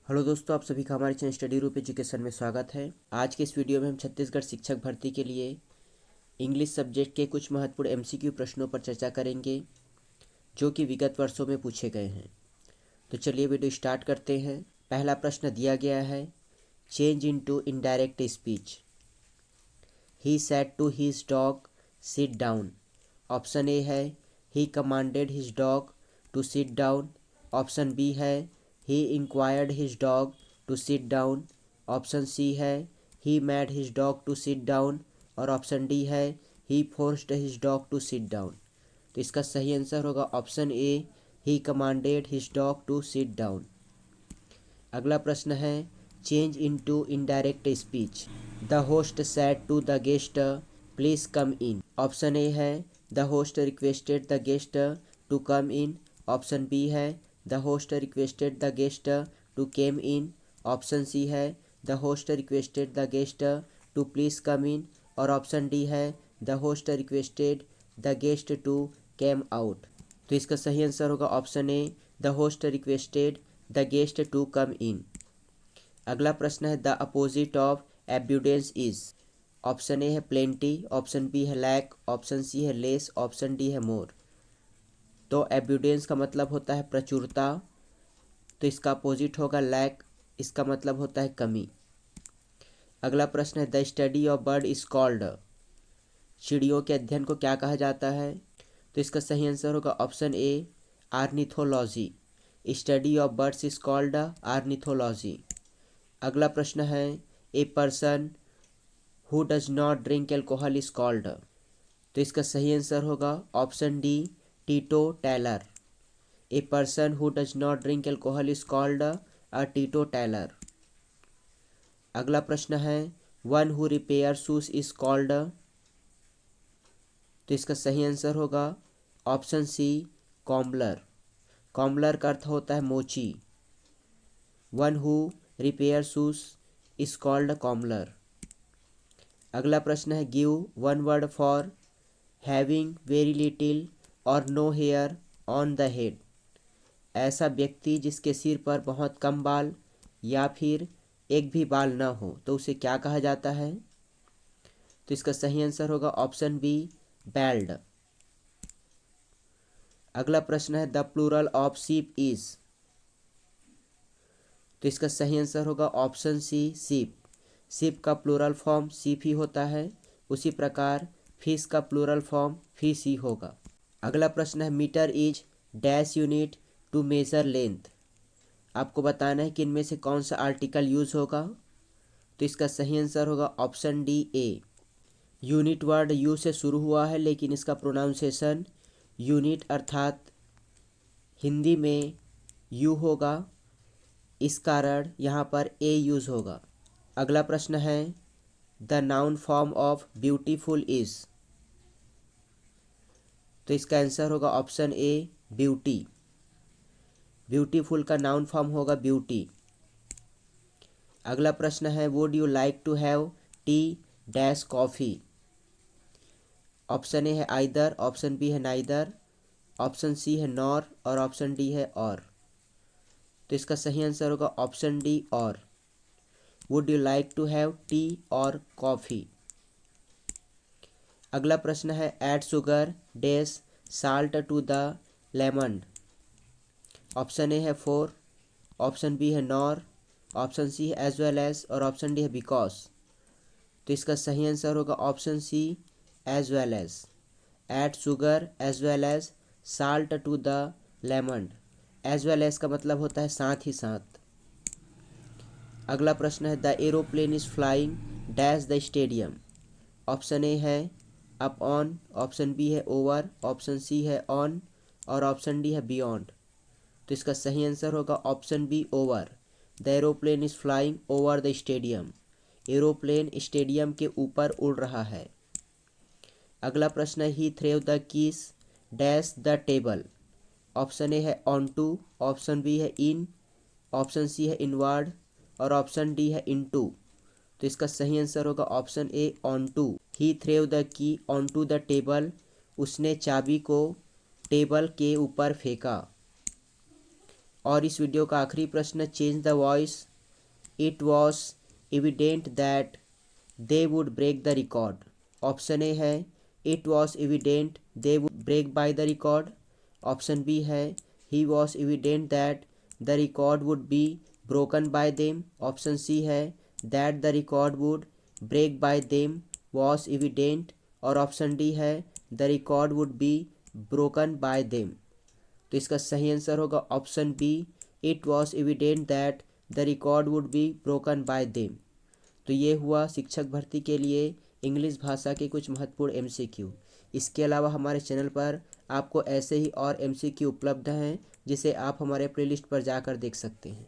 Hello दोस्तों, आप सभी का हमारे चैनल स्टडी रूप एजुकेशन में स्वागत है। आज के इस वीडियो में हम छत्तीसगढ़ शिक्षक भर्ती के लिए इंग्लिश सब्जेक्ट के कुछ महत्वपूर्ण एमसीक्यू प्रश्नों पर चर्चा करेंगे जो कि विगत वर्षों में पूछे गए हैं। तो चलिए वीडियो स्टार्ट करते हैं। पहला प्रश्न दिया गया है, change into indirect speech. He said to his dog sit down. Option A है he commanded his dog to sit down. Option B है he inquired his dog to sit down। Option C है he made his dog to sit down। और option D है he forced his dog to sit down। तो इसका सही answer होगा option A, he commanded his dog to sit down। अगला प्रश्न है, change into indirect speech. The host said to the guest please come in. Option A है the host requested the guest to come in. Option B है the host requested the guest to came in. Option C है the host requested the guest to please come in. और option D है the host requested the guest to came out. तो इसका सही answer होगा option A, the host requested the guest to come in. अगला प्रश्न है, the opposite of abundance is. Option A है प्लेंटी, ऑप्शन बी है लैक, ऑप्शन सी है लेस, ऑप्शन डी है मोर। तो एब्यूडेंस का मतलब होता है प्रचुरता, तो इसका अपोजिट होगा लैक, इसका मतलब होता है कमी। अगला प्रश्न है, the study of bird is called. चिड़ियों के अध्ययन को क्या कहा जाता है? तो इसका सही आंसर होगा option A, ornithology. Study of birds is called ornithology. अगला प्रश्न है, a person who does not drink alcohol is called. तो इसका सही आंसर होगा option D, teetotaller. A person who does not drink alcohol is called a teetotaller. अगला प्रश्न है, one who repair shoes is called. तो इसका सही आंसर होगा ऑप्शन सी, कॉम्बलर। कॉम्बलर का अर्थ होता है मोची। One who repair shoes is called cobbler. अगला प्रश्न है, give one word for having very little और no hair on the head. ऐसा व्यक्ति जिसके सिर पर बहुत कम बाल या फिर एक भी बाल ना हो, तो उसे क्या कहा जाता है? तो इसका सही आंसर होगा ऑप्शन बी, बैल्ड। अगला प्रश्न है, the plural of sheep is. तो इसका सही आंसर होगा ऑप्शन सी, सीप। सीप का प्लूरल फॉर्म सीप ही होता है। उसी प्रकार फिश का प्लूरल फॉर्म फिश ही होगा। अगला प्रश्न है, metre is dash unit to measure length. आपको बताना है कि इनमें से कौन सा आर्टिकल यूज होगा। तो इसका सही आंसर होगा option D, A. Unit word you से शुरू हुआ है, लेकिन इसका प्रोनाउंसिएशन यूनिट अर्थात हिंदी में यू होगा, इस कारण यहाँ पर ए यूज होगा। अगला प्रश्न है, the noun form of beautiful is. तो इसका आंसर होगा ऑप्शन ए, ब्यूटी। ब्यूटीफुल का नाउन फॉर्म होगा ब्यूटी। अगला प्रश्न है, would you like to have tea dash coffee. Option A है आइदर, ऑप्शन बी है नाइदर, ऑप्शन सी है नॉर और ऑप्शन डी है और। तो इसका सही आंसर होगा ऑप्शन डी, और। Would you like to have tea और कॉफ़ी। अगला प्रश्न है, add sugar dash salt to the lemon. Option A है फोर, ऑप्शन बी है नॉर, ऑप्शन सी है एज वेल एज और ऑप्शन डी है बिकॉज। तो इसका सही आंसर होगा option C, as well as. Add sugar as well as salt to the lemon. As well as का मतलब होता है साथ ही साथ। अगला प्रश्न है, the aeroplane is flying dash the stadium. Option A है अप ऑन, ऑप्शन बी है ओवर, ऑप्शन सी है ऑन और ऑप्शन डी है बियॉन्ड। तो इसका सही आंसर होगा option B, over. The aeroplane is flying over the stadium. Aeroplane stadium के ऊपर उड़ रहा है। अगला प्रश्न है, he threw the keys dash the table. Option A है ऑन टू, ऑप्शन बी है इन, ऑप्शन सी है इनवर्ड और ऑप्शन डी है इन टू। तो इसका सही आंसर होगा option A, on to. He threw the key on to the table. उसने चाबी को टेबल के ऊपर फेंका। और इस वीडियो का आखिरी प्रश्न, change the voice, it was evident that they would break the record. Option A है it was evident they would break by the record. Option B है he was evident that the record would be broken by them. Option C है that the record would break by them was evident. और option D है the record would be broken by them. तो इसका सही answer होगा option B, it was evident that the record would be broken by them. तो ये हुआ शिक्षक भर्ती के लिए इंग्लिश भाषा के कुछ महत्वपूर्ण एमसीक्यू। इसके अलावा हमारे चैनल पर आपको ऐसे ही और एमसीक्यू उपलब्ध हैं जिसे आप हमारे प्लेलिस्ट पर जाकर देख सकते हैं।